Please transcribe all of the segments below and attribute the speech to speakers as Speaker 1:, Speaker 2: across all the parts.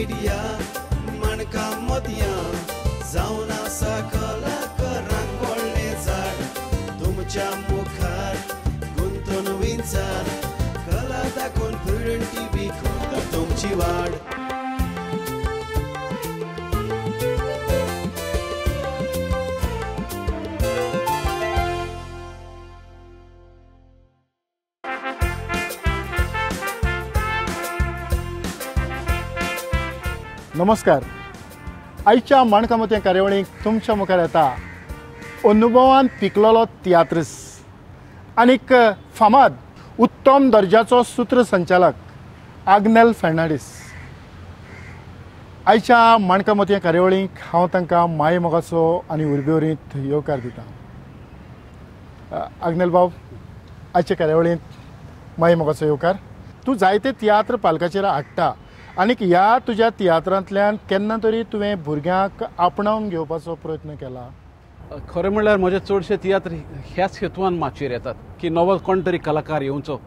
Speaker 1: Media मणका मोतयां जावन आसा कलाकारांक व्हडलें झाड तुमच्या मुखार गुंतून विचार कला दाखोवन प्रुडंट टीव्ही करता तुमची वाड.
Speaker 2: नमस्कार. आयच्या मणकामती कार्यावळीक तुमच्या मुखार येता अनुभवान पिकलेलो तियात्रिस आनीक फामाद उत्तम दर्जाचो सूत्रसंचालक आग्नेल फर्नांडीस. आयच्या मणकामती कार्यावळीक हांव तांकां माये मोगाचो आनी उर्बेवरीत येवकार दिता. आग्नेल बाब, आयच्या कार्यावळींत माये मोगाचो येवकार. तूं जायते तियात्र पालकाचेर हाडटा आनीक ह्या तुज्या तियात्रांतल्यान केन्ना तरी तुवें भुरग्यांक आपणावन घेवपाचो प्रयत्न केला?
Speaker 3: खरें म्हणल्यार म्हजे चडशे तियात्र ह्याच हेतून माचयेर येतात की नवो कोण तरी कलाकार येवचो,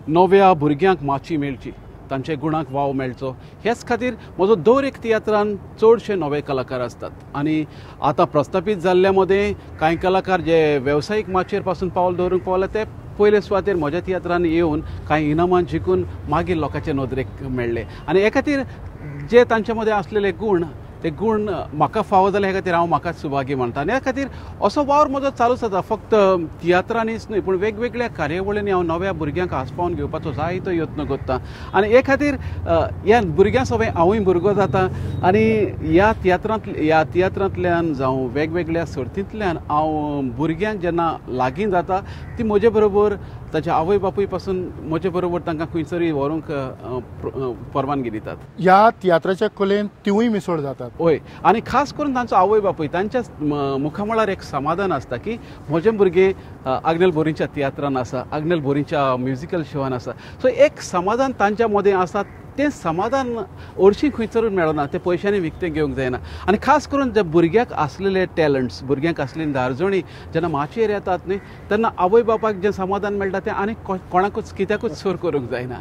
Speaker 3: नव्या भुरग्यांक माची मेळची, तांचे गुणांक वाव मेळचो. हेच खातीर म्हजो दर एक तियात्रान चडशे नवे कलाकार असतात. आनी आतां प्रस्थापीत जाल्ल्या मदें कांय कलाकार जे वेवसायीक माचयेर पासून पावल दवरूंक पावले ते पयले सुवातेर म्हज्या तियात्रान येवन कांय इनामां जिखून मागीर लोकांचे नदरेक मेळ्ळे. आनी हे खातीर जे तांचे मदें आसलेले गुण ते गुण म्हाका फावो जाले, हे खातीर हांव म्हाकाच सुभागी म्हणटा. आनी ह्या खातीर असो वावर म्हजो चालूच आसा. फक्त तियात्रांनीच न्हय पूण वेगवेगळ्या कार्यावळींनी हांव नव्या भुरग्यांक आस्पावून घेवपाचो जायतो यत्न करतां. आनी हे खातीर ह्या भुरग्यां सवय हांवूय भुरगो जाता. आनी ह्या तियात्रांतल्यान जावं वेगवेगळ्या सर्तींतल्यान हांव भुरग्यांक जेन्ना लागीं जाता ती म्हजे बरोबर ताच्या आवय बापूय पासून म्हजे बरोबर तांकां खंयसरी व्हरूंक परवानगी दितात.
Speaker 2: ह्या तियात्राच्या कलेन तिवूय मिसळ जातात.
Speaker 3: होय. आनी खास करून तांचो आवय बापूय तांच्या मुखामळार एक समाधान आसता की म्हजे भुरगे आग्नेल बोरीच्या तियात्रान आसा, आग्नेल बोरीच्या म्युजिकल शोवान आसा. सो एक समाधान तांच्या मदें आसा. तें समाधान हरशीं खंयसरून मेळना, ते पयशांनी विकतें घेवंक जायना. आनी खास करून जे भुरग्याक आसलेले टॅलंट्स, भुरग्यांक आसलेली धारजणी जेन्ना माचयेर येतात न्ही तेन्ना आवय बापायक जें समाधान मेळटा तें आनी कोणाकूच कित्याकूच सर करूंक जायना.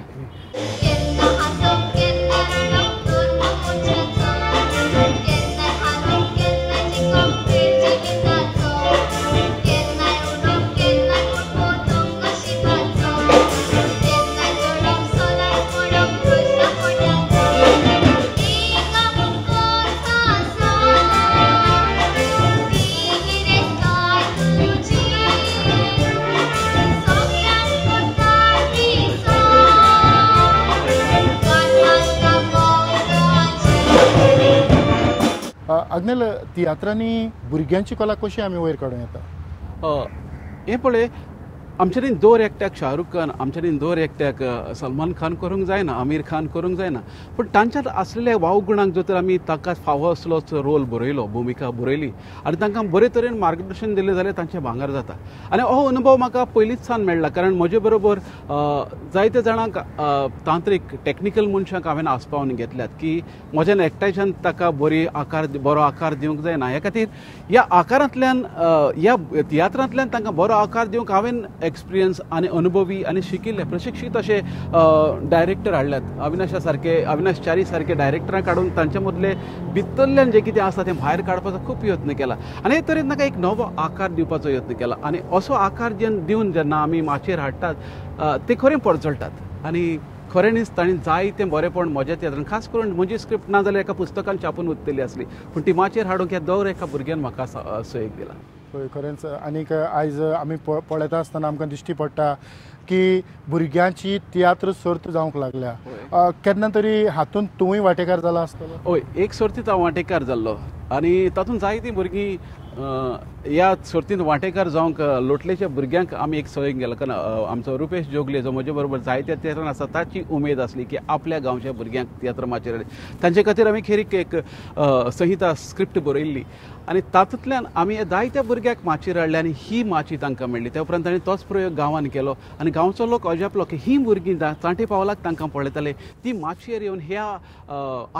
Speaker 2: आग्नेल, तियात्रांनी भुरग्यांची कला कशी आमी वयर काडूं येता?
Speaker 3: हें पळय, आमचेरीन दर एकट्याक शाहरुख खान, आमचेरीन दर एकट्याक सलमान खान करूंक जायना, आमीर खान करूंक जायना. पूण तांच्यात आसलेल्या वाव गुणांक जर तर आमी तांकां फावो असलोच रोल बरयलो, भुमिका बरयली आनी तांकां बरे तरेन मार्गदर्शन दिलें जाल्यार तांचें भांगर जाता. आनी हो अनुभव म्हाका पयलींच सावन मेळ्ळा. कारण म्हजे बरोबर जायते जाणांक तांत्रीक टॅक्निकल मनशांक हांवें आस्पावून घेतल्यात की म्हज्यान एकट्याच्यान ताका बरो आकार दिवंक जायना. ह्या खातीर ह्या आकारांतल्यान, ह्या तियात्रांतल्यान तांकां बरो आकार दिवंक हांवें एक्सपिरियन्स आनी अनुभवी आनी शिकिल्ले प्रशिक्षीत अशे डायरेक्टर हाडल्यात. अविनाश च्यारी सारके डायरेक्टरांक काडून तांचे मदले भितरल्यान जें कितें आसा तें भायर काडपाचो खूब यत्न केला. आनी हे तरेन ताका एक नवो आकार दिवपाचो यत्न केला. आनी असो आकार दिवन जेन्ना आमी माचयेर हाडटात ते खरें पडचळटात. आनी खरेंच ताणें जायतें बरेपण म्हज्या तियात्रान, खास करून म्हजी स्क्रिप्ट ना जाल्यार एका पुस्तकान छापून उरतली आसली, पूण ती माचयेर हाडूंक ह्या दर एका भुरग्यान म्हाका सयक दिला.
Speaker 2: पळय, खरेंच. आनीक आयज आमी पळयता आसतना आमकां दिश्टी पडटा की भुरग्यांची तियात्र सर्त जावंक लागल्या. केन्ना तरी हातूंत तूंय वांटेकार जाला आसतलो?
Speaker 3: हय, एक सर्तींत हांव वांटेकार जाल्लो आनी तातूंत जायतीं भुरगीं ह्या सर्तींत वांटेकार जावंक लोटलेच्या भुरग्यांक आमी एक सवयक गेलो. कारण आमचो रुपेश जोगले जो म्हजे बरोबर जायत्या तियात्रान आसा ताची उमेद आसली की आपल्या गांवच्या भुरग्यांक तियात्र माचयेर तांचे खातीर आमी खेरीक एक संहिता स्क्रिप्ट बरयल्ली आनी तातूंतल्यान आमी जायत्या भुरग्यांक माचयेर हाडले आनी ही माची तांकां मेळ्ळी. त्या उपरांत ताणें तोच प्रयोग गांवांत केलो आनी गांवचो लोक अजापलो की ही भुरगीं चांटे पावलाक तांकां पळयताले ती माचयेर येवन ह्या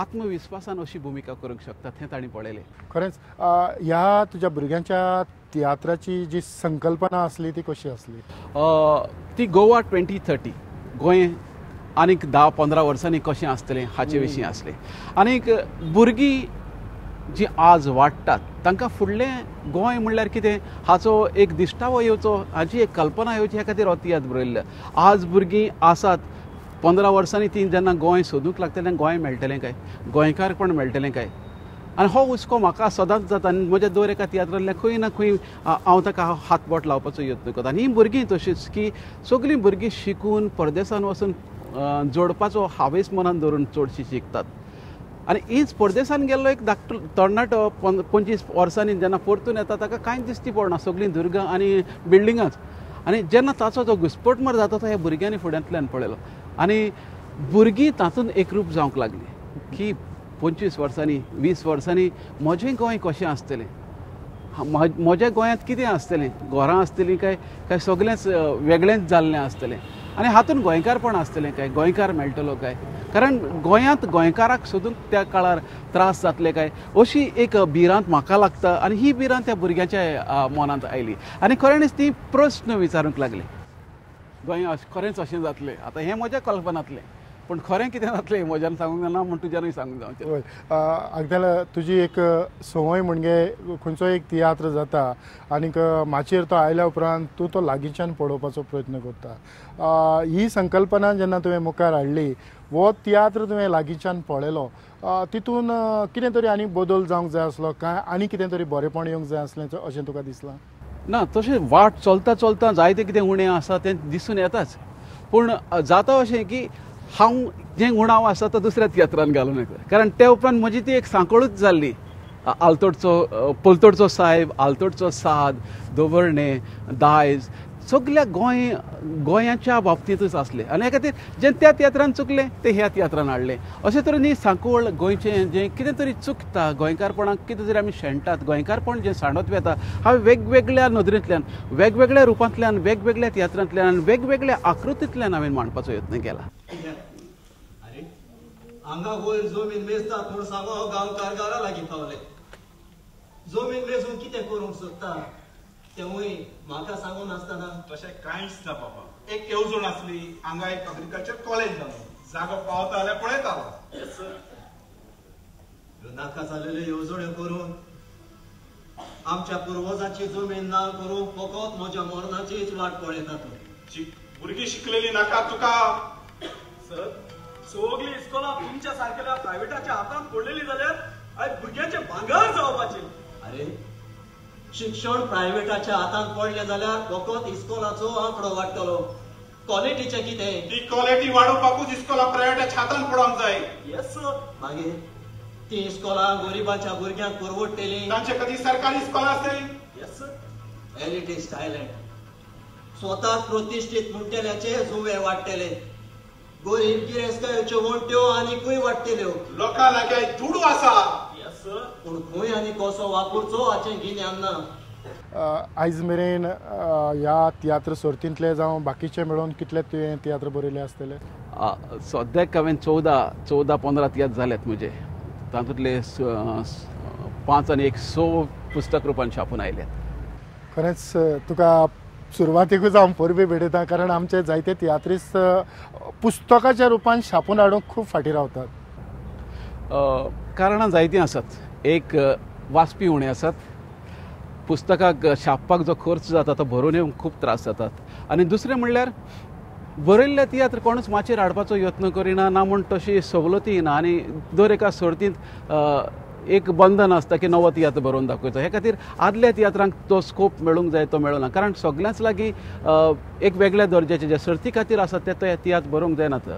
Speaker 3: आत्मविस्वासान अशी भुमिका करूंक शकतात हें ताणीं पळयलें.
Speaker 2: खरेंच. ह्या तुज्या भुरग्यांच्या तियात्राची जी संकल्पना आसली ती कशी आसली?
Speaker 3: ती गोवा 2030 गोंय आनीक 10-15 वर्सांनी कशें आसतलें हाचे विशीं आसलें. आनीक भुरगीं जीं आज वाडटात तांकां फुडलें गोंय म्हणल्यार कितें हाचो एक दिश्टावो येवचो हाची एक कल्पना येवची हे खातीर हो तियात्र बरयल्लो. आज भुरगीं आसात 15 वर्सांनी ती जेन्ना गोंय सोदूंक लागतलें गोंय मेळटलें काय, गोंयकारपण मेळटलें काय. आनी हो हुस्को म्हाका सदांच जाता आनी म्हज्या दर एका तियात्रांतल्यान खंय ना खंय हांव ताका हातबोट लावपाचो यत्न करता. आनी हीं भुरगीं तशींच की सगळीं भुरगीं शिकून परदेसान वचून जोडपाचो हावेस मनान धरून चडशीं शिकतात. आनी हीच परदेसान गेल्लो एक धाकटो तरणाटो 25 वर्सांनी जेन्ना परतून येता ताका कांयच दिश्टी पडना, सगळीं दुर्गां आनी बिल्डिंगांच. आनी जेन्ना ताचो जो घुस्पटमार जाता तो ह्या भुरग्यांनी फुड्यांतल्यान पळयलो. आनी भुरगीं तातूंत एकरूप जावंक लागलीं की 25 वर्सांनी 20 वर्सांनी म्हजें गोंय कशें आसतलें, म्हज्या गोंयांत कितें आसतलें, घरां आसतलीं काय सगळेंच वेगळेंच जाल्लें आसतलें. आनी हातूंत गोंयकारपण आसतलें काय, गोंयकार मेळटलो काय, कारण गोंयांत गोंयकाराक सोदूंक त्या काळार त्रास जातले काय, अशी एक भिरांत म्हाका लागता. आनी ही भिरांत त्या भुरग्याच्या मनांत आयली आनी खऱ्यांनीच ती प्रस्न विचारूंक लागले गोंय खरेंच अशें जातलें. आतां हें म्हज्या कल्पनांतलें, पूण खरें कितें जातलें म्हज्यान सांगूंक जायना म्हण तुज्यानूय सांगूंक जावचें.
Speaker 2: अगदल तुजी एक संवय म्हणजे खंयचो एक तियात्र जाता आनीक माचयेर तो आयल्या उपरांत तूं तो लागींच्यान पळोवपाचो प्रयत्न करता. ही संकल्पना जेन्ना तुवें मुखार हाडली, वो तियात्र तुवें लागींच्यान पळयलो, तितून कितें तरी आनी बदल जावंक जाय आसलो काय आनी कितें तरी बरेंपण येवंक जाय आसलें अशें तुका दिसलां?
Speaker 3: ना, तशें वाट चलता चलता जायतें कितें उणें आसा तें दिसून येताच. पूण जाता अशें की हांव जें उणाव आसा तो दुसऱ्या तियात्रान घालून येता, कारण ते उपरांत म्हजी ती एक सांकळूच जाल्ली. पोलतोडचो साहेब, आलतोडचो साद, दवर्णे, दायज सगळ्या गोंयाच्या बाबतींतूच आसलें. आनी हे खातीर जें त्या तियात्रान चुकलें तें ह्या तियात्रान हाडलें. अशें तरेन ही सांकळ गोंयचें जें कितें तरी चुकता, गोंयकारपणाक कितें तरी आमी शेणटात, गोंयकारपण जें सांडत वेता, हांवें वेगवेगळ्या नदरेंतल्यान, वेगवेगळ्या रुपांतल्यान, वेगवेगळ्या तियात्रांतल्यान, वेगवेगळ्या आकृतींतल्यान हांवें मांडपाचो यत्न केला.
Speaker 1: हांगा वयर जमीन मेजतात म्हूण सांगो गांवकार घरा लागीं पावले. जमीन मेजून कितें करूंक सोदता तेवूय म्हाका सांगून नासतना.
Speaker 4: तशें कांयच ना बाबा. एक येवजण आसली, हांगा एक अग्रिकल्चर कॉलेज जालो, जागो पावता जाल्यार पळयतालो.
Speaker 1: नाका जालेल्यो येवजण्यो करून आमच्या पुर्वजांची जमीन नाल करूंक फकत म्हज्या मरणाचीच वाट पळयतात.
Speaker 4: भुरगीं शिकलेली नाका तुका.
Speaker 5: सर, सगळी इस्कोला तुमच्या सारकेल्या प्रायव्हेटाच्या हातांत पडलेली जाल्यार आयज भुरग्यांचे भांगर जावपाचे.
Speaker 1: अरे, शिक्षण प्रायव्हेटाच्या हातांत पडलें जाल्यार फकत इस्कोलाचो आंकडो वाडटलो. क्वॉलिटीचें कितें?
Speaker 4: ती क्वॉलिटी वाडोवपाकूच इस्कोला प्रायव्हेटाच्या हातांत पडोवंक जाय.
Speaker 5: Yes sir.
Speaker 1: मागीर ती इस्कोलां गरिबांच्या भुरग्यांक परवडटलीं.
Speaker 4: तांचे कधी सरकारी इस्कोला आसतली?
Speaker 5: Yes sir.
Speaker 1: Elitist island. स्वताक प्रतिश्ठीत म्हणटल्याचे जुवे वाडटले. गरीब गिरेस्काराच्यो वणट्यो आनीकूय वाडटल्यो.
Speaker 4: लोकां लागीं दुडू आसा.
Speaker 5: Yes sir.
Speaker 1: पूण खंय आनी कसो वापरचो हाचें गिन्यान ना.
Speaker 2: आयज मेरेन ह्या तियात्र सर्तींतले जावं बाकीचे मेळून कितले तुवें तियात्र बरयले आसतले?
Speaker 3: सद्याक हांवें 14-15 तियात्र जाल्यात म्हजे. तातूंतले 5 आनी 6 पुस्तक रुपान छापून आयल्यात.
Speaker 2: खरेंच तुका सुरवातेकूच हांव परबी भेटयता, कारण आमचे जायते तियात्रिस्ट पुस्तकाच्या रुपान छापून हाडूंक खूब फाटीं रावतात.
Speaker 3: कारणां जायतीं आसात. एक, वाचपी उणे आसात. पुस्तकाक छापपाक जो खर्च जाता तो भरून येवंक खूब त्रास जातात. आनी दुसरें म्हणल्यार बरयल्ले तियात्र कोणूच माचयेर हाडपाचो यत्न करिना, ना म्हूण तशी सवलती ना. आनी दर एका सर्तींत एक बंधन आसता की नवो तियात्र बरोवन दाखोवचो. हे खातीर आदल्या तियात्रांक तो स्कोप मेळूंक जाय तो मेळना, कारण सगळ्यांच लागीं एक वेगळ्या दर्जाचे जे सर्ती खातीर आसात ते तियात्र बरोवंक जायनात.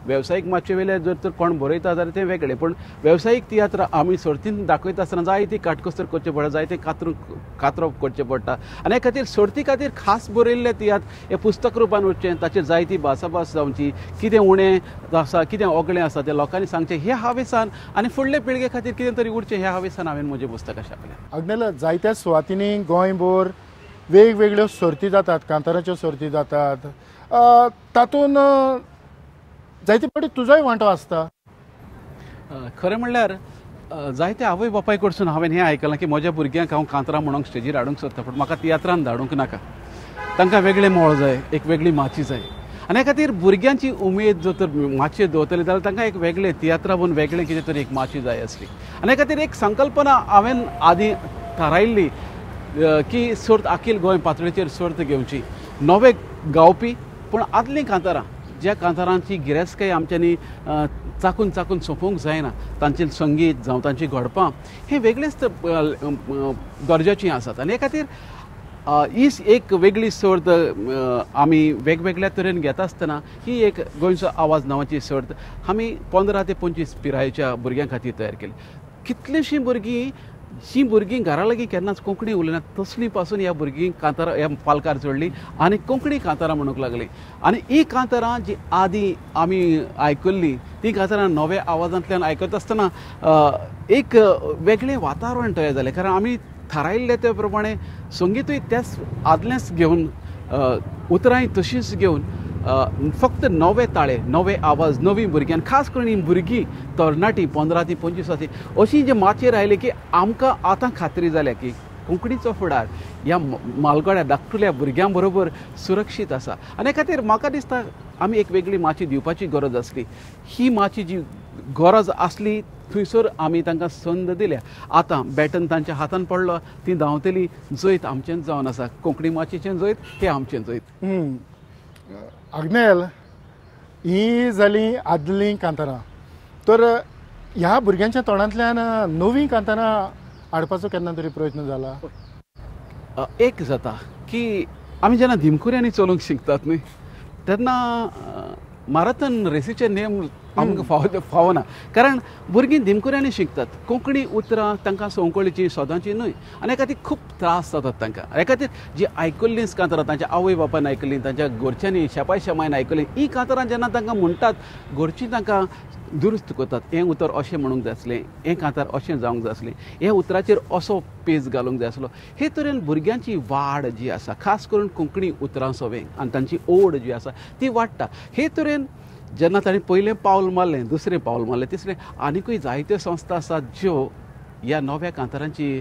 Speaker 3: वेवसायीक मातशे वेले जर तर कोण बरयता जाल्यार तें वेगळें, पूण वेवसायीक तियात्र आमी सर्तीन दाखयता आसतना जायती काटकसर करचे पडटा, जायते कातरप करचें पडटा. आनी हे खातीर सर्ती खातीर खास बरयल्लें तियात्र हे पुस्तक रुपान वचचें, ताचेर जायती भासाभास जावची, कितें उणें आसा कितें ओगळें आसा तें लोकांनी सांगचें हे हावेसान, आनी फुडले पिळगे खातीर कितें तरी उरचें हे हावेसान हांवें म्हजें पुस्तकां छापलें.
Speaker 2: अग्नेल, जायत्या सुवातींनी गोंयभर वेगवेगळ्यो सर्ती जातात, कांताराच्यो सर्ती जातात. तातूंत जायते फावटी तुजोय वांटो आसता.
Speaker 3: खरें म्हणल्यार जायते आवय बापाय कडसून हांवें हें आयकलां की म्हज्या भुरग्यांक हांव कांतरां म्हणूंक स्टेजीर हाडूंक सोदता, पूण म्हाका तियात्रांत धाडूंक नाका. तांकां वेगळें मोळ जाय, एक वेगळी माची जाय. आनी हे खातीर भुरग्यांची उमेद जर तर मातशें दवरतली जाल्यार तांकां एक वेगळें तियात्रा म्हूण वेगळें कितें तरी एक माची जाय आसली आनी हे खातीर एक संकल्पना हांवें आदीं थारायल्ली की सर्त अखील गोंय पातळीचेर सर्त घेवची नवे गावपी पूण आदलीं कांतारां ज्या कांतारांची गिरेस्तकाय आमच्यांनी चाकून चाकून सोंपोवंक जायना तांचें संगीत जावं तांचीं घडपां हें वेगळेंच दर्जाचीं आसात आनी हे खातीर ही एक वेगळी सर्त आमी वेगवेगळ्या तरेन घेता आसतना ही एक गोंयचो आवाज नांवाची सर्त आमी 15 ते 25 पिरायेच्या भुरग्यां खातीर तयार केली कितलींशीं भुरगीं घरा लागीं केन्नाच कोंकणी उलयनात तसली पासून ह्या भुरगीं कांतारां ह्या पालकार चडलीं आनी कोंकणी कांतारां म्हणूंक लागलीं आनी ही कांतारां जी आदीं आमी आयकल्लीं ती कांतारां नव्या आवाजांतल्यान आयकत आसतना एक वेगळें वातावरण तयार जालें कारण आमी थारायल्ले ते प्रमाणे संगीतूय त्याच आदलेंच घेवन उतरांय तशींच घेवन फक्त नवे ताळे नवे आवाज नवीं भुरग्यां खास करून ही भुरगीं तरणाटी 15 ते 25 वर्सांची अशी जे माचयेर आयले की आमकां आतां खात्री जाल्या की कोंकणीचो फुडार ह्या मालगड्या धाकटुल्या भुरग्यां बरोबर सुरक्षीत आसा आनी हे खातीर म्हाका दिसता आमी एक वेगळी माची दिवपाची गरज आसली ही माची जी गरज आसली थंयसर आमी तांकां संद दिल्या आतां बॅटन तांच्या हातान पडलो ती धांवतली जैत आमचेंच जावन आसा कोंकणी माचयेचें जैत हें आमचें जैत
Speaker 2: आग्नेल ही जाली आदलीं कांतारां तर ह्या भुरग्यांच्या तोंडांतल्यान नवीं कांतारां हाडपाचो केन्ना तरी प्रयत्न जाला
Speaker 3: एक जाता की आमी जेन्ना दिमकुऱ्यांनी चलोवंक शिकतात न्ही तेन्ना माराथन रेसीचे नेम आमकां फावना कारण भुरगीं दिमकुऱ्यांनी शिकतात कोंकणी उतरां तांकां संवकळीची सोदांची न्हय आनी हे खातीर खूब त्रास जातात तांकां हे खातीर जी आयकल्लींच कांतारां तांच्या आवय बापायन आयकलीं तांच्या घरच्यांनी शेपाय शेमायन आयकलीं ही कांतारां जेन्ना तांकां म्हणटात घरचीं तांकां दुरुस्त करतात हें उतर अशें म्हणूंक जाय आसलें हें कांतार अशें जावंक जाय आसलें ह्या उतराचेर असो पेज घालूंक जाय आसलो हे तरेन भुरग्यांची वाड जी आसा खास करून कोंकणी उतरां सवें आनी तांची ओड जी आसा ती वाडटा हे तरेन जेन्ना ताणें पयलें पावल मारलें दुसरें पावल मारलें तिसरें आनीकूय जायत्यो संस्था आसात ज्यो ह्या नव्या कांतारांची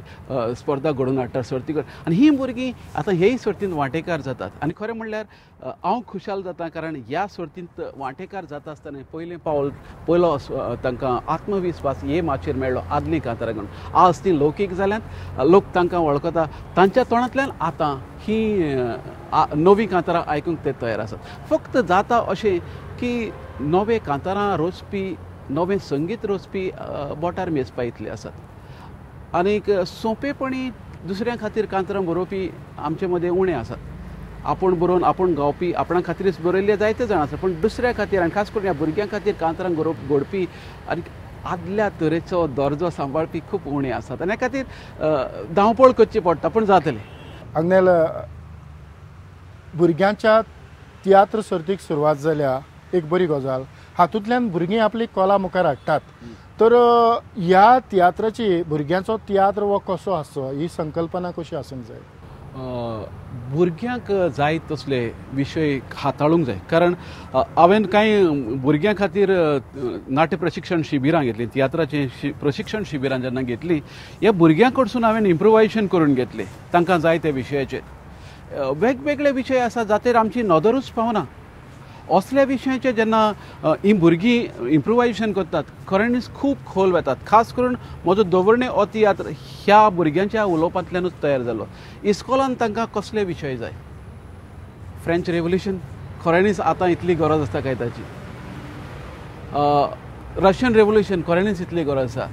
Speaker 3: स्पर्धा घडोवन हाडटात सर्ती करून आनी हीं भुरगीं आतां हेय सर्तींत वांटेकार जातात आनी खरें म्हणल्यार हांव खुशाल जाता कारण ह्या सर्तींत वांटेकार जाता आसतना पयलें पावल पयलो तांकां आत्मविस्वास हे माचयेर मेळ्ळो आदलीं कांतारां आज तीं लौकीक जाल्यांत लोक तांकां वळखता तांच्या तोंडांतल्यान आतां हीं नवीं कांतारां आयकूंक ते तयार आसात फक्त जाता अशें की नवे कांतारां रोचपी नवें संगीत रोचपी बोटार मेजपा इतले आसात आनीक सोंपेपणी दुसऱ्या खातीर कांतारां बरोवपी आमचे मदें उणे आसात आपूण बरोवन आपूण गावपी आपणा खातीरच बरयल्ले जायते जाण आसात पूण दुसऱ्या खातीर आनी खास करून ह्या भुरग्यां खातीर कांतारां घडोवपी आनी आदल्या तरेचो दर्जो सांबाळपी खूब उणे आसात आनी ह्या खातीर धांवपळ करची पडटा पूण जातलें
Speaker 2: आग्नेल भुरग्यांच्या तियात्र सर्तीक सुरवात जाल्या एक बरी गजाल हातूंतल्यान भुरगीं आपली कला मुखार हाडटात तर ह्या तियात्राची भुरग्यांचो तियात्र हो कसो आसचो ही संकल्पना कशी आसूंक जाय
Speaker 3: भुरग्यांक जाय तसले विशय हाताळूंक जाय कारण हांवें कांय भुरग्यां खातीर नाट्य प्रशिक्षण शिबिरां घेतलीं तियात्राचें प्रशिक्षण शिबिरां जेन्ना घेतलीं ह्या भुरग्यां कडसून हांवें इम्प्रोवायजेशन करून घेतलें तांकां जाय त्या विशयाचेर वेगवेगळे विशय आसा जाचेर आमची नदरूच पावना असल्या विशयाचे जेन्ना ही भुरगीं इम्प्रोवायजेशन करतात खऱ्यांनीच खूब खोल वेतात खास करून म्हजो दवरणे हो तियात्र ह्या भुरग्यांच्या उलोवपांतल्यानूच तयार जालो इस्कॉलान तांकां कसले विशय जाय फ्रेंच रेवल्युशन खऱ्यांनीच आतां इतली गरज आसता काय ताची रशियन रेवल्युशन खऱ्यांनीच इतली गरज आसा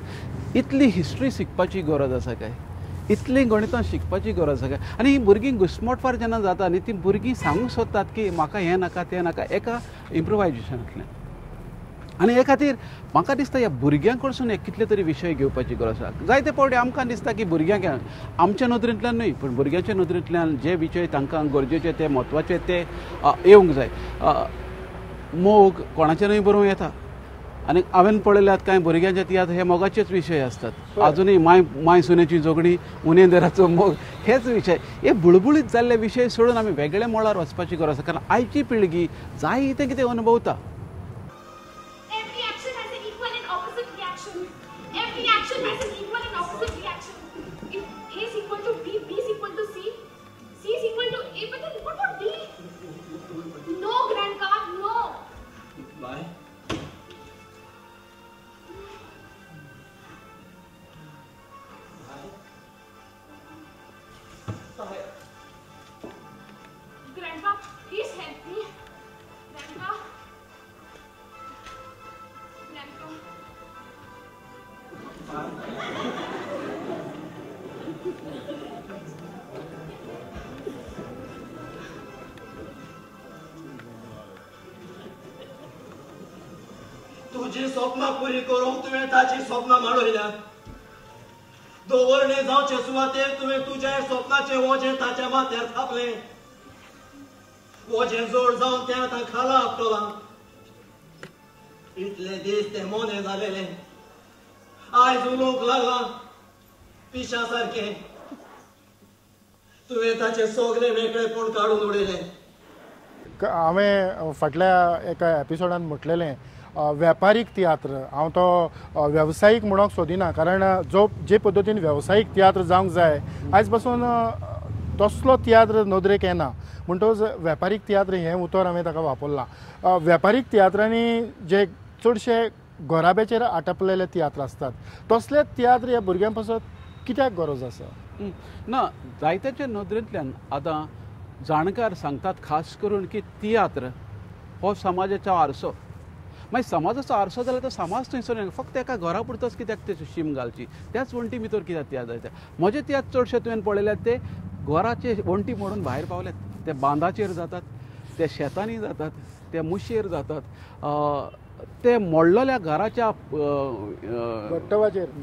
Speaker 3: इतली हिस्ट्री शिकपाची गरज आसा काय इतलीं गणितां शिकपाची गरज आसा आनी ही भुरगीं घुस्मटफार जेन्ना जाता न्ही ती भुरगीं सांगूंक सोदतात की म्हाका हें नाका तें नाका एका इम्प्रोवायजेशनांतल्यान आनी हे खातीर म्हाका दिसता ह्या भुरग्यां कडसून एक कितले तरी विशय घेवपाची गरज आसा जायते फावटी आमकां दिसता की भुरग्यांक आमच्या नदरेंतल्यान न्हय पूण भुरग्यांच्या नदरेंतल्यान जे विशय तांकां गरजेचे ते म्हत्वाचे ते येवंक जाय मोग कोणाचेरूय बरोवं येता आनी हांवें पळयल्यात कांय भुरग्यांच्या तियात्र हे मोगाचेच विशय आसतात आजुनूय माय सुनेची जोगणी उनेंदेराचो मोग हेच विशय हे बुळबुळीत जाल्ले विशय सोडून आमी वेगळ्या मळार वचपाची गरज आसा कारण आयची पिळगी जाय तें कितें अनुभवता
Speaker 1: तुझी स्वप्नां पुरी करूंक तुवें ताची स्वप्नां माडयल्यात. दवरणे जावचे सुवातेर तुवें तुज्या स्वप्नाचे वजें ताच्या माथ्यार थापलें. वजें जोड जावन तें आतां खाला आपटलां. इतले दीस तें मोने जालेलें आयज उलोवंक लागलां पिशा सारकें. तुवें ताचें सगळें वेगळेपण काडून उडयलें.
Speaker 2: हांवें फाटल्या एका एपिसोडान म्हटलेलें वेपारीक तियात्र. हांव तो वेवसायीक म्हणूंक सोदिना, कारण जे पद्दतीन वेवसायीक तियात्र जावंक जाय आयज पासून तसलो तियात्र नदरेक येना. म्हणटच वेपारीक तियात्र हें उतर हांवें ताका वापरलां. वेपारीक तियात्रांनी जे चडशे घोराब्याचेर आटपलेले तियात्र आसतात तसले तियात्र ह्या भुरग्यां पासून कित्याक गरज आसा?
Speaker 3: ना, जायत्याच्या नदरेंतल्यान आतां जाणकार सांगतात खास करून की तियात्र हो समाजाचो आरसो. मागीर समाजाचो आरसो जाल्यार तो समाज थंयसर फक्त एका घरा पुरतोच कित्याक तेची शीम घालची, त्याच वण्टी भितर कित्याक तियात्र जाता. म्हजे तियात्र चडशे तुवें पळयल्यात ते घराचे वण्टी मोडून भायर पावल्यात. ते बांदाचेर जातात, ते शेतांनी जातात, ते मुशेर जातात, ते मोडलेल्या घराच्या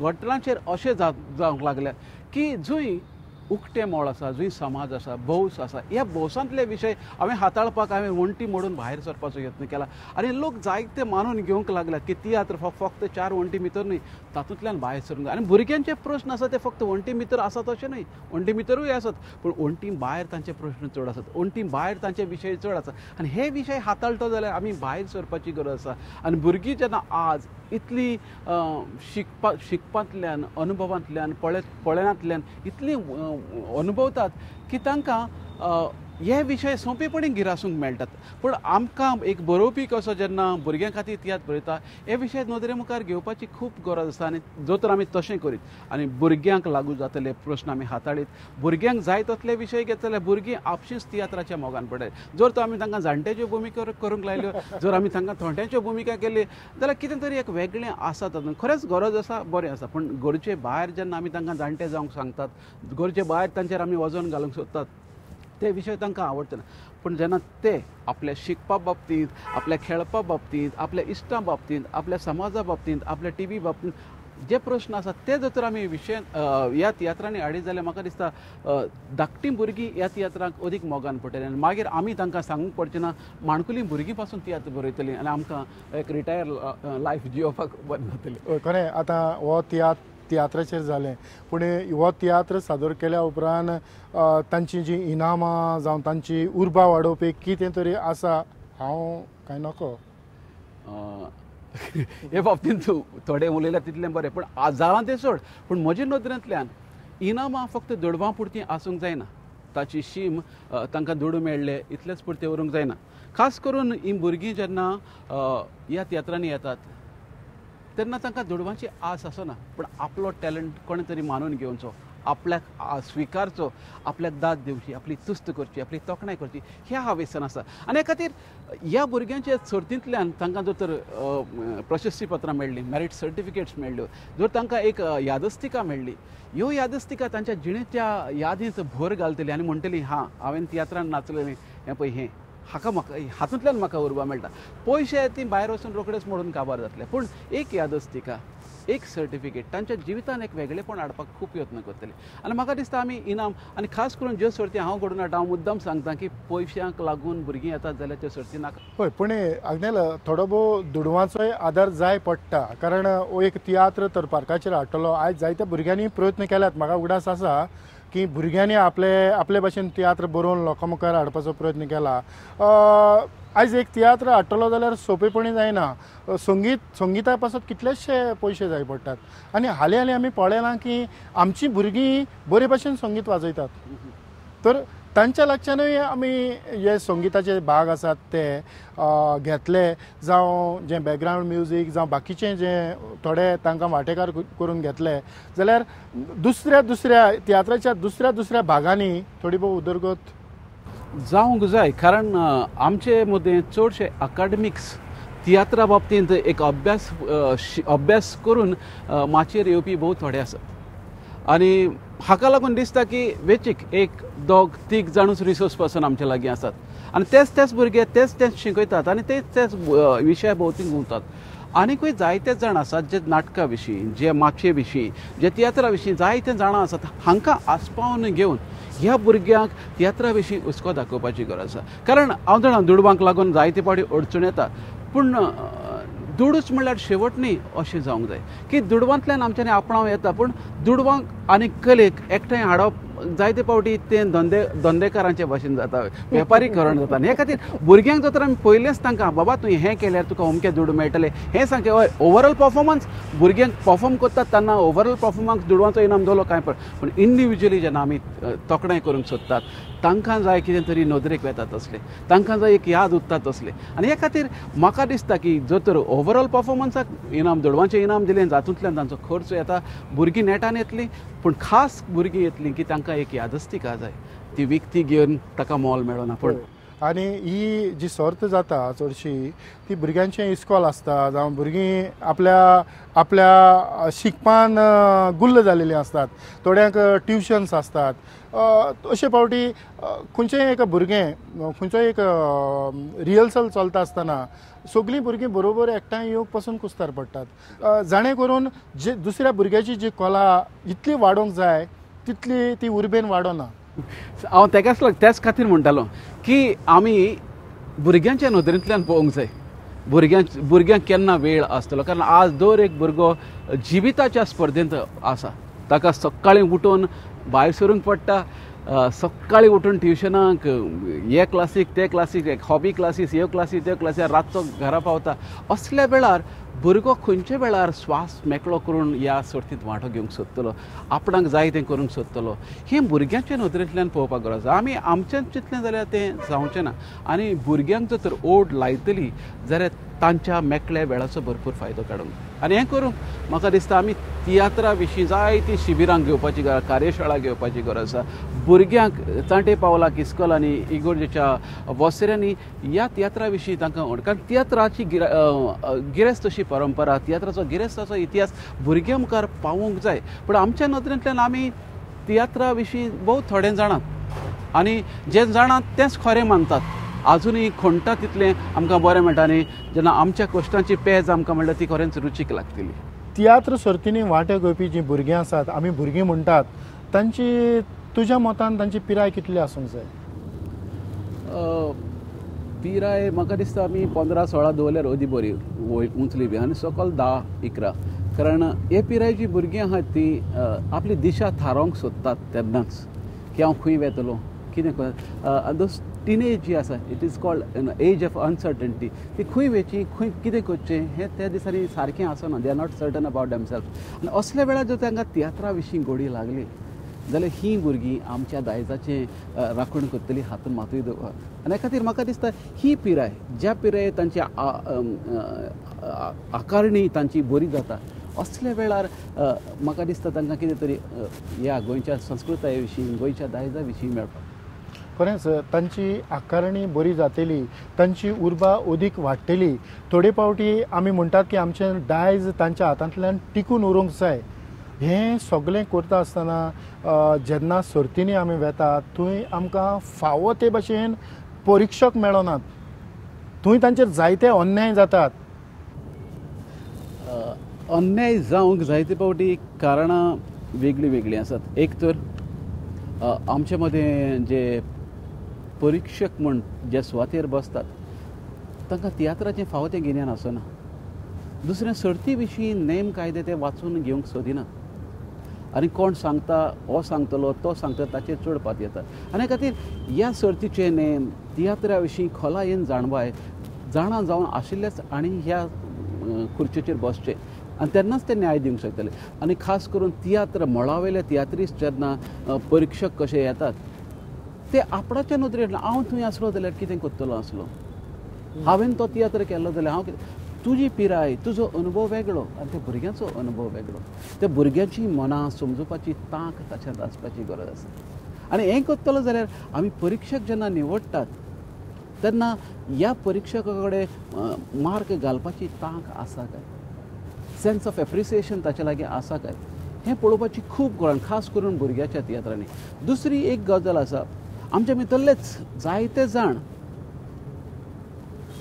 Speaker 3: घट्टवाचेर अशें जावंक लागल्यात की जंय उक्ते मोळ आसा, जंय समाज आसा, भौस आसा, ह्या भौसांतले विशय हांवें हाताळपाक हांवें वण्टी मोडून भायर सरपाचो यत्न केला. आनी लोक जायते मानून घेवंक लागल्यात की तियात्र फक्त 4 वण्टी भितर न्हय, तातूंतल्यान भायर सरूंक जाय. आनी भुरग्यांचे प्रश्न आसा ते फक्त वण्टी भितर आसात अशें न्हय, वण्टी भितरूय आसात, पूण वण्टी भायर तांचे प्रश्न चड आसात, वण्टी भायर तांचे विशय चड आसा. आनी हे विशय हाताळटो जाल्यार आमी भायर सरपाची गरज आसा. आनी भुरगीं जेन्ना आज इतली शिकपांतल्यान, अनुभवांतल्यान, पळयनांतल्यान इतली अनुभवतात की तांकां हे विशय सोंपेपणी गिरासूंक मेळटात. पूण आमकां एक बरोवपी कसो जेन्ना भुरग्यां खातीर तियात्र बरयता हे विशय नदरे मुखार घेवपाची खूब गरज आसा. आनी जो तर आमी तशें करीत आनी भुरग्यांक लागू जातले प्रश्न आमी हाताळीत, भुरग्यांक जाय तसले विशय घेतले जाल्यार भुरगीं आपशींच तियात्राच्या मोगान पडले. जर तर आमी तांकां जाणट्याच्यो भुमिका करूंक लायल्यो, जर आमी तांकां थोंड्याच्यो भुमिका केली जाल्यार कितें तरी एक वेगळें आसा तातूंत. खरेंच गरज आसा, बरें आसा, पूण घरचे भायर जेन्ना आमी तांकां जाणटे जावंक सांगतात, घरचे भायर तांचेर आमी वजन घालूंक सोदतात, ते विशय तांकां आवडटना. पूण जेन्ना ते आपल्या शिकपा बाबतींत, आपल्या खेळपा बाबतींत, आपल्या इश्टां बाबतींत, आपल्या समाजा बाबतींत, आपल्या टीव्ही बाबतींत जे प्रश्न आसात ते जर तर आमी विशय ह्या तियात्रांनी हाडीत जाल्यार म्हाका दिसता धाकटीं भुरगीं ह्या तियात्रांक अदीक मोगान पडटलीं. आनी मागीर आमी तांकां सांगूंक पडचें ना, माणकुलीं भुरगीं पासून तियात्र बरयतलीं आनी आमकां एक रिटायर लायफ जियोवपाक बरें जातलें.
Speaker 2: खरें आतां हो तियात्राचेर जालें, पूण हो तियात्र सादर केल्या उपरांत तांची जी इनामां जावं तांची उर्बा वाडोवपी कितें तरी आसा? हांव कांय नकळो
Speaker 3: हे बाबतींत तूं थोडें उलयल्यार तितलें बरें, पूण जालां तें सोड. पूण म्हजे नदरेंतल्यान इनामां फक्त दुडवां पुरतीं आसूंक जायना, ताची शीम तांकां दुडू मेळ्ळे इतलेच पुरते उरूंक जायना. खास करून हीं भुरगीं जेन्ना ह्या तियात्रांनी येतात तेन्ना तांकां दुडवांची आस आसना, पूण आपलो टॅलंट कोणे तरी मानून घेवचो, आपल्याक स्विकारचो, आपल्याक दाद दिवची, आपली तुस्त करची, आपली तोखणाय करची, हें हांवेसन आसा. आनी हे खातीर ह्या भुरग्यांच्या सर्तींतल्यान तांकां जर तर प्रशस्ती पत्रां मेळ्ळीं, मेरीट सर्टिफिकेट्स मेळ्ळ्यो, जर तांकां एक यादस्तिका मेळ्ळी, ह्यो यादस्तिका तांच्या जिणेच्या यादींत भर घालतली आनी म्हणटली हां हांवें तियात्रान नाचलेलें हें पळय हें म्हाका हातूंतल्यान म्हाका उर्बा मेळटा. पयशे ती भायर वचून रोखडेच मोडून काबार जातले, पूण एक यादस्तिका, एक सर्टिफिकेट तांच्या जिवितान एक वेगळेपण हाडपाक खूब यत्न करतले. आनी म्हाका दिसता आमी इनाम आनी खास करून ज्यो सर्ती हांव घडोवन हाडटा, हांव मुद्दाम सांगता की पयशांक लागून भुरगीं येतात जाल्यार त्यो सर्ती नाका.
Speaker 2: हय, पूण आग्नेल थोडो भोव दुडवांचोय आदार जाय पडटा, कारण एक तियात्र तरपारकाचेर हाडटलो. आयज जायत्या भुरग्यांनी प्रयत्न केल्यात, म्हाका उगडास आसा की भुरग्यांनी आपले भाशेन तियात्र बरोवन लोकां मुखार हाडपाचो प्रयत्न केला. आयज एक तियात्र हाडटलो जाल्यार सोंपेपणी जायना. संगीता पासून कितलेशे पयशे जाय पडटात. आनी हालीं आमी पळयलां की आमचीं भुरगीं बरे भाशेन संगीत वाजयतात, तर तांच्या लागच्यानूय आमी जे संगीताचे भाग आसात ते घेतले, जावं जे बॅकग्रावंड म्युजीक जावं बाकीचे जे थोडे तांकां वांटेकार करून घेतले जाल्यार दुसऱ्या तियात्राच्या दुसऱ्या भागांनी थोडी भोव उदरगत
Speaker 3: जावंक जाय. कारण आमचे मदें चडशे अकाडेमिक्स तियात्रा बाबतींत एक अभ्यास करून माचयेर येवपी भोव थोडे आसात. आनी हाका लागून दिसता की वेचीक 1, 2, 3 जाणूच रिसोर्स पर्सन आमचे लागीं आसात आनी तेच भुरगे तेच शिकयतात आनी तेच विशया भोंवती घुंवतात. आनीकूय जायते जाण आसात जे नाटका विशीं, जे माचे विशीं, जे तियात्रा विशीं जायते जाणां आसात, हांकां आस्पावन घेवन ह्या भुरग्यांक तियात्रा विशीं हुस्को दाखोवपाची गरज आसा. कारण हांव जाणा दुडवांक लागून जायते फावटी अडचण येता, पूण दुडूच म्हणल्यार शेवट न्ही अशें जावंक जाय की दुडवांतल्यान आमच्यांनी आपणाव येता, पूण दुडवांक आनी कलेक एकठांय हाडप जायते फावटी तें धंदेकारांचे भाशेन जाता, वेपारीकरण जाता. हे खातीर भुरग्यांक जर आमी पयलेंच तांकां बाबा तुवें हें केल्यार तुका अमकें दुड मेळटलें हें सांगलें, हय ओवरऑल परफॉर्मन्स भुरग्यांक परफॉर्म करतात तेन्ना ओवरऑल परफॉर्मन्स दुडवांचो इनाम दवरलो कांय पूण इंडिविज्युअली जेन्ना आमी तोखणाय करूंक सोदतात तांकां जाय कितें तरी नदरेक येतात तसलें, तांकां जाय एक याद उरता तसलें. आनी हे खातीर म्हाका दिसता की जर तर ओवरऑल परफॉर्मन्साक इनाम दुडवांचें इनाम दिलें जातूंतल्यान तांचो खर्च येता, भुरगीं नेटान येतलीं, पूण खास भुरगीं येतलीं की तांकां एक यादस्तिका जाय, ती विकती घेवन ताका मोल मेळना. पूण
Speaker 2: आनी ही जी सर्त जाता चडशी ती भुरग्यांचें इस्कॉल आसता जावं भुरगीं आपल्या शिकपान गुल्ल जालेलीं असतात, थोड्यांक ट्युशन्स असतात. अशे फावटी खंयचेंय एक भुरगें खंयचोय एक रिहर्सल चलता आसतना सगळीं भुरगीं बरोबर एकठांय येवंक पासून कुस्तार पडटात, जाणे करून जे दुसऱ्या भुरग्याची जी कला इतली वाडोवंक जाय तितली ती उर्बेन वाडना.
Speaker 3: हांव त्याच खातीर म्हणटालो की आमी भुरग्यांच्या नदरेंतल्यान पळोवंक जाय भुरग्यांक केन्ना वेळ आसतलो. कारण आज दर एक भुरगो जिविताच्या स्पर्धेंत आसा, ताका सकाळीं उठून भायर सरूंक पडटा, सकाळीं उठून ट्युशनाक हे क्लासीक ते क्लासीक, हॉबी क्लासीस ह्यो क्लासी त्यो क्लासी, रातचो घरा पावता. असल्या वेळार भुरगो खंयच्या वेळार स्वास मेकळो करून ह्या सर्तींत वांटो घेवंक सोदतलो, आपणाक जाय तें करूंक सोदतलो, हें भुरग्यांच्या नदरेंतल्यान पळोवपाक गरज. आमी आमचें चिंतलें जाल्यार तें जावचें ना. आनी भुरग्यांक जर तर ओड लायतली जाल्यार तांच्या मेकळ्या वेळाचो भरपूर फायदो काडूंक. आनी हें करूंक म्हाका दिसता आमी तियात्रा विशीं जायतीं शिबिरां घेवपाची गरज, कार्यशाळा घेवपाची गरज आसा. भुरग्यांक चांटे पावलाक इस्कॉलांनी इगोर्जेच्या वसऱ्यांनी ह्या तियात्रा विशीं तांकां कारण तियात्राची गिरेस्त अशी परंपरा, तियात्राचो गिरेस्ताचो इतिहास भुरग्यां मुखार पावोवंक जाय. पूण आमच्या नदरेंतल्यान आमी तियात्रा विशीं भोव थोडें जाणात आनी जें जाणात तेंच खरें मानतात. आजुनूय खणटा तितलें आमकां बरें मेळटा न्ही, जेन्ना आमच्या कश्टांची पेज आमकां म्हणल्यार ती खरेंच रुचीक लागतली.
Speaker 2: तियात्र सर्तींनी वांटो घेवपी जीं भुरगीं आसात, आमी भुरगीं म्हणटात, तांची तुज्या मतान तांची पिराय कितली आसूंक जाय?
Speaker 3: पिराय म्हाका दिसता आमी 15-16 दवरल्यार अदी बरी उंचली बी, आनी सकयल 10-11. कारण हे पिरायेची भुरगीं आहात ती आपली दिशा थारोवंक सोदतात तेन्नाच की हांव खंय वेतलो कितें दोस टिनेज जी आसा, it is called age of uncertainty. ती खंय वेची, खंय कितें करचें हें त्या दिसांनी सारकें आसना, they are not certain about themselves. आनी असल्या वेळार जर तांकां तियात्रा विशीं गोडी लागली जाल्यार ही भुरगीं आमच्या दायजाचें राखण करतली हातूंत मातूय दवरप. आनी हे खातीर म्हाका दिसता ही पिराय, ज्या पिराये तांची आकारणी तांची बरी जाता, असल्या वेळार म्हाका दिसता तांकां कितें तरी ह्या गोंयच्या संस्कृताये विशीं, गोंयच्या दायजा विशीं मेळपाक.
Speaker 2: खरेंच तांची आकारणी बरी जातली, तांची उर्बा अदीक वाडटली. थोडे फावटी आमी म्हणटात की आमचें दायज तांच्या हातांतल्यान टिकून उरूंक जाय. हें सगळें करता आसतना जेन्ना सर्तींनी आमी वेतात थंय आमकां फावो ते भाशेन परिक्षक मेळनात, थंय तांचेर जायते अन्याय जातात.
Speaker 3: अन्याय जावंक जायते फावटी कारणां वेगळीं वेगळीं आसात. एक तर आमचे मदें जे परिक्षक म्हण जे सुवातेर बसतात तांकां तियात्राचें फावो तें गिन्यान आसना. दुसरें सर्ती विशीं नेम कायदे ते वाचून घेवंक सोदिनात, आनी कोण सांगता हो सांगतलो तो सांगता ताचेर चड पात येता. आनी खातीर ह्या सर्तीचे नेम तियात्रा विशीं खोलायेन जाणा जावन आशिल्लेच आनी ह्या खुर्चेचेर बसचे, आनी तेन्नाच ते न्याय दिवंक शकतले. आनी खास करून तियात्र मळावेले तियात्रिस्ट जेन्ना परिक्षक कशे येतात ते आपणाच्या नदरेन हांव थंय आसलो जाल्यार कितें करतलो आसलो, हांवें तो तियात्र केल्लो जाल्यार हांव कितें. तुजी पिराय, तुजो अनुभव वेगळो आनी त्या भुरग्याचो अनुभव वेगळो. त्या भुरग्याची मनां समजुपाची तांक ताच्यात आसपाची गरज आसा. आनी हें करतलो जाल्यार आमी परिक्षक जेन्ना निवडटात तेन्ना ह्या परिक्षका कडेन मार्क घालपाची तांक आसा काय, सेन्स ऑफ एप्रिसिएशन ताचे लागीं आसा काय, हें पळोवपाची खूब गरज, खास करून भुरग्याच्या तियात्रांनी. दुसरी एक गजाल आसा, आमचे भितरलेच जायते जाण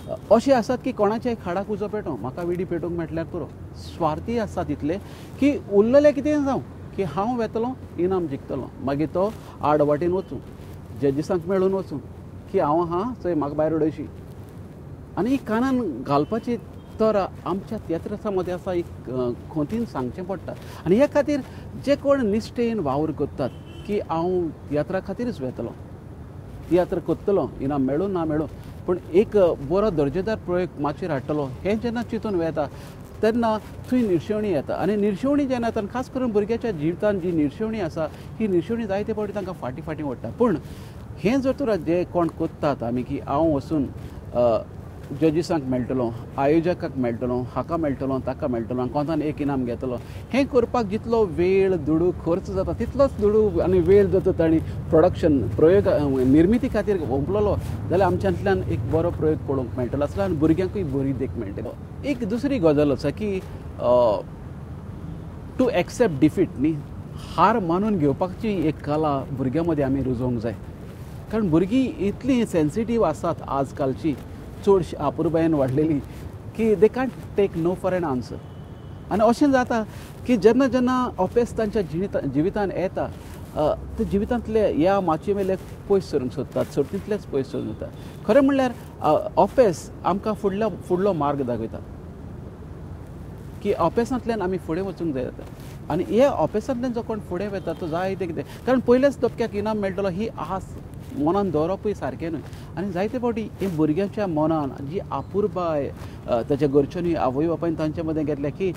Speaker 3: अशें आसात की कोणाच्याय खाडाक उजो पेटो म्हाका विडी पेटोवंक मेळटल्यार पुरो. स्वार्थी आसता तितले की उरलेले कितें जावं की हांव वेतलो इनाम जिखतलो मागीर तो आड वाटेन वचूं जजीसांक मेळून वचूं की हांव आहा चोय म्हाका भायर उडयशी आनी ही कानान घालपाची तर आमच्या तियात्रासा मदें आसा एक खोंतीन सांगचें पडटा. आनी ह्या खातीर जे कोण निश्ठेन वावर करतात की हांव तियात्रा खातीरच वेतलो तियात्र कोत्तलो इनाम मेळूं ना मेळूं पूण एक बरो दर्जेदार प्रयोग माचयेर हाडटलो हें जेन्ना चिंतून वेता तेन्ना थंय निर्शेवणी येता. आनी निर्शेवणी जेन्ना येता खास करून भुरग्याच्या जिवितांत जी निर्शेवणी आसा ही निर्शेवणी जायते फावटी तांकां फाटीं फाटीं ओडटा. पूण हें जर तर जे कोण कोत्तात आमी की हांव वचून जजीसांक मेळटलो आयोजकाक मेळटलो हाका मेळटलो ताका मेळटलो कोंतान एक इनाम घेतलो हें करपाक जितलो वेळ दुडू खर्च जाता तितलोच दुडू आनी वेळ जर तर तांणी प्रोडक्शन प्रयोग निर्मिती खातीर ओंपलो जाल्यार आमच्यांतल्यान एक बरो प्रयोग पळोवंक मेळटलो आसलो आनी भुरग्यांकूय बरी देख मेळटलो. एक दुसरी गजाल आसा की टू एक्सेप्ट डिफीट न्ही हार मानून घेवपाची एक कला भुरग्यां मदीं आमी रुजोवंक जाय. कारण भुरगीं इतली सेन्सिटीव आसात आज कालची चडशी आपुरबायेन वाडलेली की they can't take no for an answer. आनी अशें जाता की जेन्ना जेन्ना अपेस तांच्या जिवितांत येता ते जिवितांतले ह्या माचये मेले पयस सरूंक सोदतात सर्तींतलेच पयस सरून वतात. खरें म्हणल्यार अपेस आमकां फुडलो मार्ग दाखयता की अपेसांतल्यान आमी फुडें वचूंक जाय जाता. आनी हे अपेसांतल्यान जो कोण फुडें वता तो जायते कितें कारण पयलेच धपक्याक इनाम मेळटलो ही आस मनान दवरपूय सारकें न्हय. आनी जायते फावटी हे भुरग्यांच्या मनान जी आपुरबाय ताच्या घरच्यांनी आवय बापायन तांचे मदें घेतल्या की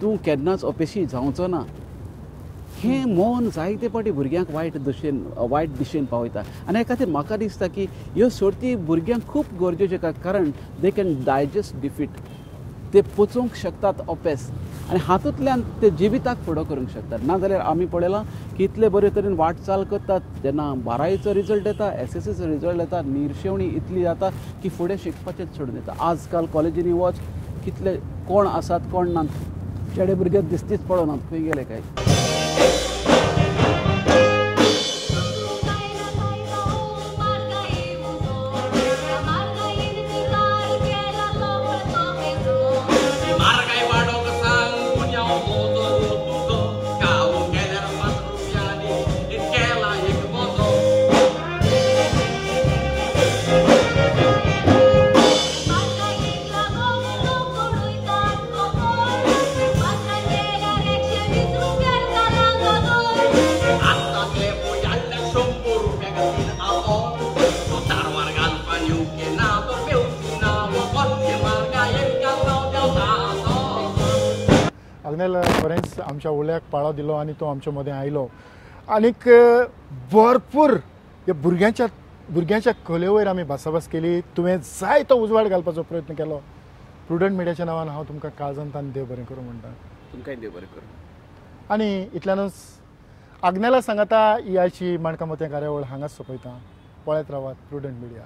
Speaker 3: तूं केन्नाच अपेशी जावचो ना हें मन जायते फावटी भुरग्यांक वायट दिशेन पावयता. आनी हे खातीर म्हाका दिसता की ह्यो सर्ती भुरग्यांक खूब गरजेच्यो कारण दे कॅन डायजेस्ट डिफीट ते पचोवंक शकतात अपेस आनी हातूंतल्यान ते जिविताक फुडो करूंक शकतात. नाजाल्यार आमी पळयलां की इतले बरे तरेन वाटचाल करतात जेन्ना 12वीचो रिजल्ट येता SSCचो रिजल्ट येता निर्शेवणी इतली जाता की फुडें शिकपाचेंच सोडून येता. आजकाल कॉलेजींनी वच कितले कोण आसात कोण नात चेडे भुरगे दिसतीच पळोवनात खंय गेले काय.
Speaker 2: अग्नेल खरेंच आमच्या उल्याक पाळो दिलो आनी तो आमच्या मदें आयलो आनीक भरपूर ह्या भुरग्यांच्या कले वयर आमी भासाभास केली. तुवें जाय तो उजवाड घालपाचो प्रयत्न केलो. प्रुडंट मिडियाच्या नांवान हांव तुमकां काळजांतान देव बरें करूं म्हणटा.
Speaker 3: तुमकांय देव बरें करूं.
Speaker 2: आनी इतल्यानूच अग्नेला सांगाता ही आयची माणकामते कार्यावळ हांगाच सोंपयता. पळयत रावात प्रुडंट मिडिया.